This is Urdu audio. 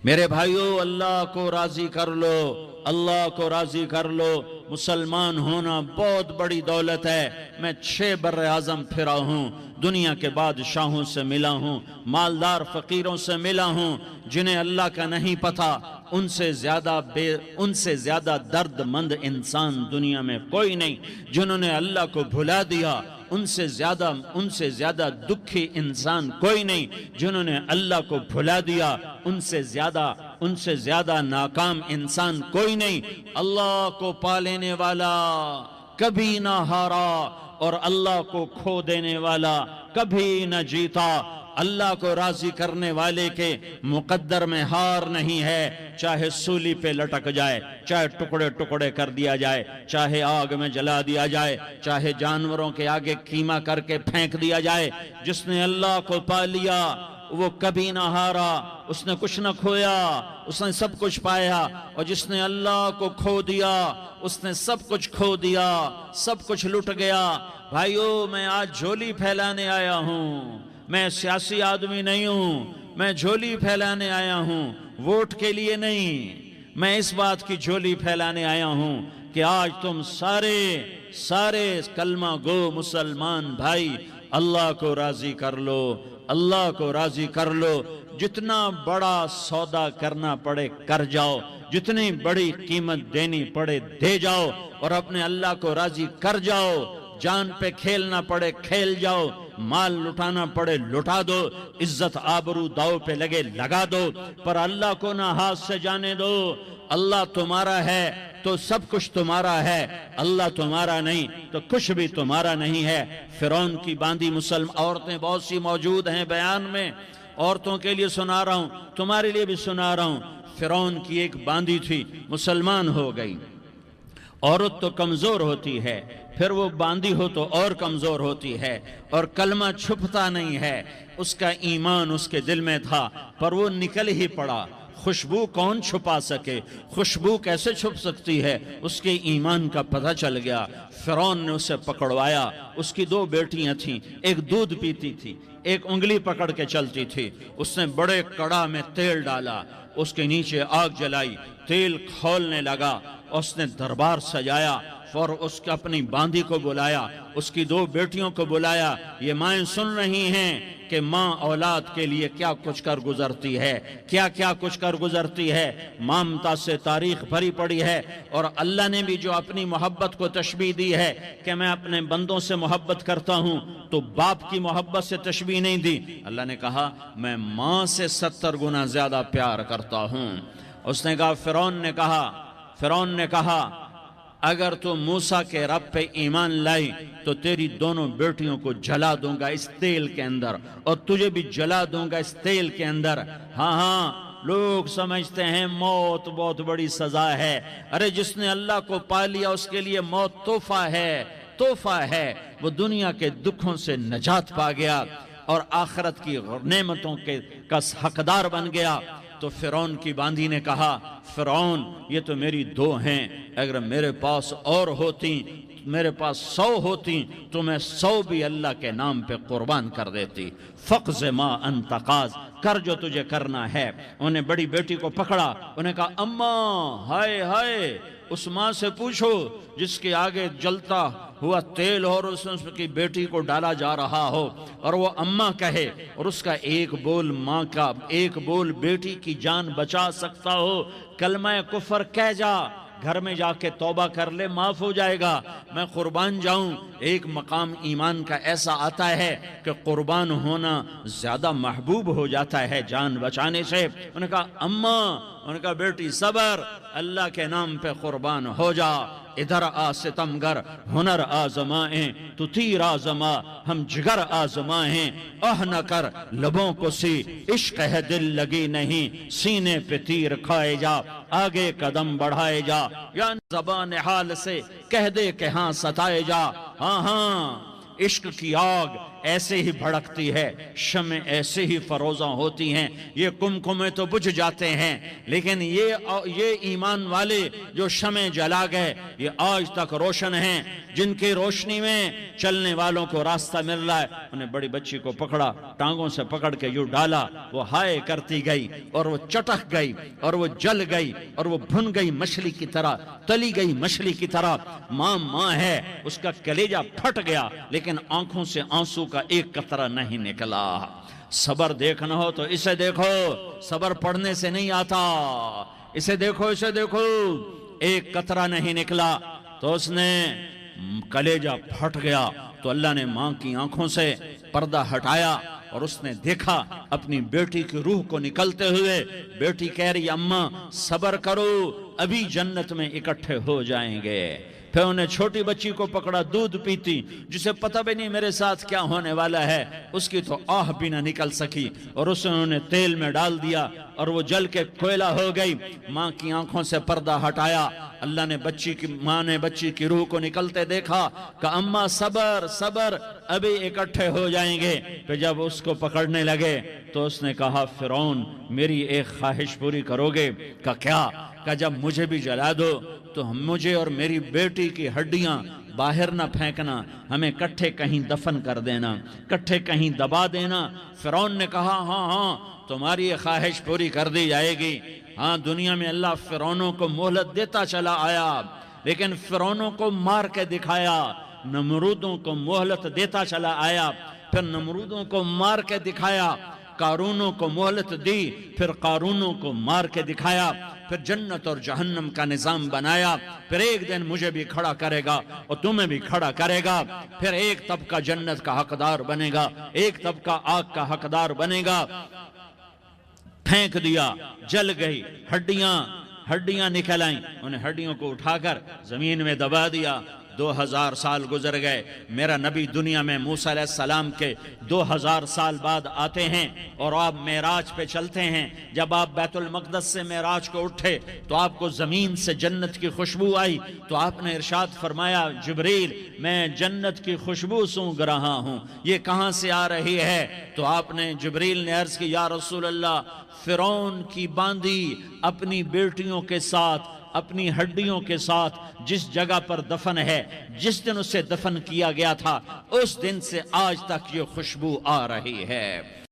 میرے بھائیو، اللہ کو راضی کر لو، اللہ کو راضی کر لو۔ مسلمان ہونا بہت بڑی دولت ہے۔ میں 6 بر اعظم پھرا ہوں، دنیا کے بادشاہوں سے ملا ہوں، مالدار فقیروں سے ملا ہوں، جنہیں اللہ کا نہیں پتہ، ان سے زیادہ درد مند انسان دنیا میں کوئی نہیں۔ جنہوں نے اللہ کو بھلا دیا، ان سے زیادہ دکھی انسان کوئی نہیں۔ جنہوں نے اللہ کو بھلا دیا، ان سے زیادہ ناکام انسان کوئی نہیں۔ اللہ کو پا لینے والا کبھی نہ ہارا، اور اللہ کو کھو دینے والا کبھی نہ جیتا۔ اللہ کو راضی کرنے والے کے مقدر میں ہار نہیں ہے، چاہے سولی پہ لٹک جائے، چاہے ٹکڑے ٹکڑے کر دیا جائے، چاہے آگ میں جلا دیا جائے، چاہے جانوروں کے آگے کیما کر کے پھینک دیا جائے۔ جس نے اللہ کو پا لیا وہ کبھی نہ ہارا، اس نے کچھ نہ کھویا، اس نے سب کچھ پایا۔ اور جس نے اللہ کو کھو دیا، اس نے سب کچھ کھو دیا، سب کچھ لٹ گیا۔ بھائیو، میں آج جھولی پھیلانے آیا ہوں، میں سیاسی آدمی نہیں ہوں، میں جھولی پھیلانے آیا ہوں، ووٹ کے لیے نہیں۔ میں اس بات کی جھولی پھیلانے آیا ہوں کہ آج تم سارے کلمہ گو مسلمان بھائی اللہ کو راضی کر لو، اللہ کو راضی کر لو۔ جتنا بڑا سودا کرنا پڑے کر جاؤ، جتنی بڑی قیمت دینی پڑے دے جاؤ، اور اپنے اللہ کو راضی کر جاؤ۔ جان پہ کھیلنا پڑے کھیل جاؤ، مال لٹانا پڑے لٹا دو، عزت آبرو داؤ پہ لگے لگا دو، پر اللہ کو نہ ہاتھ سے جانے دو۔ اللہ تمہارا ہے تو سب کچھ تمہارا ہے، اللہ تمہارا نہیں تو کچھ بھی تمہارا نہیں ہے۔ فرعون کی باندھی مسلم عورتیں بہت سی موجود ہیں بیان میں، عورتوں کے لیے سنا رہا ہوں، تمہارے لیے بھی سنا رہا ہوں۔ فرعون کی ایک باندھی تھی، مسلمان ہو گئی۔ عورت تو کمزور ہوتی ہے، پھر وہ باندھی ہو تو اور کمزور ہوتی ہے، اور کلمہ چھپتا نہیں ہے۔ اس کا ایمان اس کے دل میں تھا، پر وہ نکل ہی پڑا۔ خوشبو کون چھپا سکے؟ خوشبو کیسے چھپ سکتی ہے؟ اس کے ایمان کا پتہ چل گیا۔ فرعون نے اسے پکڑوایا۔ اس کی 2 بیٹیاں تھیں، ایک دودھ پیتی تھی، ایک انگلی پکڑ کے چلتی تھی۔ اس نے بڑے کڑا میں تیل ڈالا، اس کے نیچے آگ جلائی، تیل کھولنے لگا، اس نے دربار سجایا، اور اس کے اپنی باندھی کو بلایا، اس کی 2 بیٹیوں کو بلایا۔ یہ مائیں سن رہی ہیں کہ ماں اولاد کے لیے کیا کچھ کر گزرتی ہے، کیا کچھ کر گزرتی ہے۔ مامتا سے تاریخ بھری پڑی ہے، اور اللہ نے بھی جو اپنی محبت کو تشبیہ دی ہے کہ میں اپنے بندوں سے محبت کرتا ہوں، تو باپ کی محبت سے تشبیہ نہیں دی۔ اللہ نے کہا میں ماں سے 70 گنا زیادہ پیار کرتا ہوں۔ اس نے کہا فرعون نے کہا اگر تو موسیٰ کے رب پہ ایمان لائی تو تیری دونوں بیٹیوں کو جلا دوں گا اس تیل کے اندر، اور تجھے بھی جلا دوں گا اس تیل کے اندر۔ ہاں لوگ سمجھتے ہیں موت بہت بڑی سزا ہے۔ ارے جس نے اللہ کو پا لیا اس کے لیے موت تحفہ ہے۔ وہ دنیا کے دکھوں سے نجات پا گیا اور آخرت کی نعمتوں کا حقدار بن گیا۔ تو فرعون کی باندھی نے کہا فرعون یہ تو میری 2 ہیں، اگر میرے پاس اور ہوتی، میرے پاس 100 ہوتی تو میں 100 بھی اللہ کے نام پہ قربان کر دیتی۔ فقض ما انت قاض، کر جو تجھے کرنا ہے۔ انہیں بڑی بیٹی کو پکڑا، انہیں کہا اماں ہائے اس ماں سے پوچھو جس کے آگے جلتا ہوا تیل اور اس کی بیٹی کو ڈالا جا رہا ہو، اور وہ اماں کہے، اور اس کا ایک بول ماں کا، ایک بول بیٹی کی جان بچا سکتا ہو۔ کلمہ کفر کہہ جا، گھر میں جا کے توبہ کر لے، معاف ہو جائے گا۔ میں قربان جاؤں۔ ایک مقام ایمان کا ایسا آتا ہے کہ قربان ہونا زیادہ محبوب ہو جاتا ہے جان بچانے سے۔ انہوں نے کہا اماں، انہوں نے کہا بیٹی صبر، اللہ کے نام پہ قربان ہو جا۔ ادھر آ ستمگر، ہنر آزمائیں تو تیر آزما، ہم جگر آزمائیں نہ کر لبوں کو سی، عشق ہے دل لگی نہیں، سینے پہ تیر کھائے جا، آگے قدم بڑھائے جا، یا زبان حال سے کہہ دے کہ ہاں ستائے جا۔ ہاں عشق کی آگ ایسے ہی بھڑکتی ہے، شمع ایسے ہی فروزاں ہوتی ہیں، یہ کمکمے تو بجھ جاتے ہیں، لیکن یہ ایمان والے جو شمع جلا گئے یہ آج تک روشن ہیں، جن کی روشنی میں چلنے والوں کو راستہ مل رہا ہے۔ انہیں بڑی بچی کو پکڑا، ٹانگوں سے پکڑ کے یوں ڈالا، وہ ہائے کرتی گئی اور وہ چٹک گئی اور وہ جل گئی اور وہ بھن گئی مچھلی کی طرح، تلی گئی مچھلی کی طرح۔ ماں ہے، اس کا کلیجہ پھٹ گیا لیکن آنکھوں سے آنسو کا ایک قطرہ نہیں نکلا۔ صبر دیکھنا ہو تو اسے دیکھو، صبر پڑھنے سے نہیں آتا، اسے دیکھو، اسے دیکھو۔ ایک قطرہ نہیں نکلا تو اس نے کلیجہ پھٹ گیا، تو اللہ نے ماں کی آنکھوں سے پردہ ہٹایا اور اس نے دیکھا اپنی بیٹی کی روح کو نکلتے ہوئے۔ بیٹی کہہ رہی اماں صبر کرو، ابھی جنت میں اکٹھے ہو جائیں گے۔ پھر انہیں چھوٹی بچی کو پکڑا، دودھ پیتی، جسے پتہ بھی نہیں میرے ساتھ کیا ہونے والا ہے، اس کی تو آہ بھی نہ نکل سکی، اور اسے انہوں نے تیل میں ڈال دیا اور وہ جل کے کوئلہ ہو گئی۔ ماں کی آنکھوں سے پردہ ہٹایا، اللہ نے ماں نے بچی کی روح کو نکلتے دیکھا کہ اماں صبر صبر، ابھی اکٹھے ہو جائیں گے۔ پھر جب اس کو پکڑنے لگے تو اس نے کہا فرعون میری ایک خواہش پوری کرو گے؟ کہ کیا؟ کہ جب مجھے بھی جلا دو تو مجھے اور میری بیٹی کی ہڈیاں باہر نہ پھینکنا، ہمیں کٹھے کہیں دفن کر دینا، کٹھے کہیں دبا دینا۔ فرعون نے کہا ہاں تمہاری یہ خواہش پوری کر دی جائے گی۔ ہاں دنیا میں اللہ فرعونوں کو مہلت دیتا چلا آیا، لیکن فرعونوں کو مار کے دکھایا، نمرودوں کو مہلت دیتا چلا آیا، پھر نمرودوں کو مار کے دکھایا، قارونوں کو مہلت دی، پھر قارونوں کو مار کے دکھایا، پھر جنت اور جہنم کا نظام بنایا۔ پھر ایک دن مجھے بھی کھڑا کرے گا اور تمہیں بھی کھڑا کرے گا، پھر ایک طبقہ جنت کا حقدار بنے گا، ایک طبقہ آگ کا حقدار بنے گا۔ پھینک دیا، جل گئی، ہڈیاں نکل آئیں، انہیں ہڈیوں کو اٹھا کر زمین میں دبا دیا۔ 2000 سال گزر گئے، میرا نبی دنیا میں موسیٰ علیہ السلام کے 2000 سال بعد آتے ہیں اور آپ معراج پہ چلتے ہیں۔ جب آپ بیت المقدس سے معراج کو اٹھے تو آپ کو زمین سے جنت کی خوشبو آئی، تو آپ نے ارشاد فرمایا جبریل میں جنت کی خوشبو سونگ رہا ہوں، یہ کہاں سے آ رہی ہے؟ تو آپ نے جبریل نے عرض کی یا رسول اللہ فرعون کی باندی اپنی بیٹیوں کے ساتھ، اپنی ہڈیوں کے ساتھ جس جگہ پر دفن ہے، جس دن اسے دفن کیا گیا تھا، اس دن سے آج تک یہ خوشبو آ رہی ہے۔